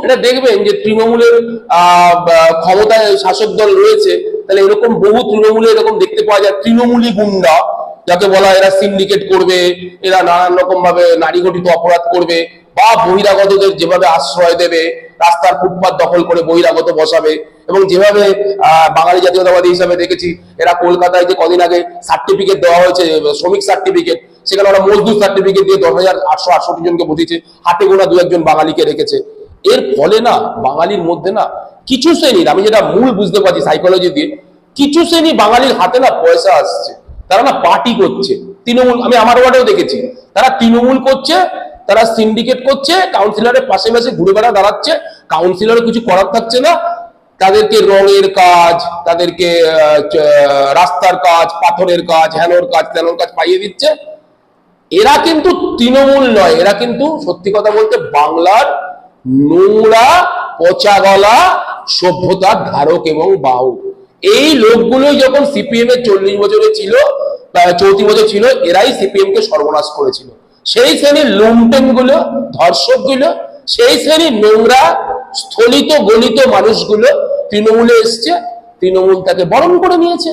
এটা দেখবেন যে তৃণমূলের ক্ষমতায় শাসক দল রয়েছে, তাহলে এরকম বহু তৃণমূলে এরকম দেখতে পাওয়া যায়, তৃণমূলী গুন্ডা যাকে বলা, এরা সিন্ডিকেট করবে, এরা নানান রকম ভাবে নারী ঘটিত অপরাধ করবে, বা বহিরাগতদের যেভাবে আশ্রয় দেবে, রাস্তার ফুটপাত দখল করে বহিরাগত বসাবে, এবং যেভাবে বাঙালি জাতীয়তাবাদী হিসাবে দেখেছি, এরা কলকাতায় যে কদিন আগে সার্টিফিকেট দেওয়া হয়েছে, শ্রমিক সার্টিফিকেট, সেখানে ওরা মজদুর সার্টিফিকেট দিয়ে 10,868 জনকে বসিয়েছে, হাতে গোনা 2-1 বাঙালিকে রেখেছে। এর ফলে না বাঙালির মধ্যে না কিছু শ্রেণীর, আমি যেটা মূল বুঝতে পারছি সাইকোলজি দিয়ে, কিছু শ্রেণী বাঙালির হাতে না পয়সা আসছে, তারা না পার্টি করছে তৃণমূল। আমি আমার ওয়ার্ডেও দেখেছি, তারা তৃণমূল করছে, তারা সিন্ডিকেট করছে, কাউন্সিলরের পাশে পাশে ঘুরে বেড়া দাঁড়াচ্ছে, কাউন্সিলরের কিছু করার থাকছে না, তাদেরকে রঙের কাজ, তাদেরকে রাস্তার কাজ, পাথরের কাজ, হ্যানোর কাজ, ত্যানোর কাজ পাইয়ে দিচ্ছে। এরা কিন্তু তৃণমূল নয়, এরা কিন্তু সত্যি কথা বলতে বাংলার নোংরা পচা গলা সভ্যতার ধারক এবং বাহক। এই লোকগুলোই যখন সিপিএম এর 40 বছরে ছিল, 34 বছর ছিল, এরাই সিপিএম কে সর্বনাশ করেছিল। সেই শ্রেণীর লুম্পেন গুলো, ধর্ষক গুলো, সেই শ্রেণীর নোংরা স্থলিত গলিত মানুষগুলো তৃণমূলে এসছে, তৃণমূল তাকে বরণ করে নিয়েছে।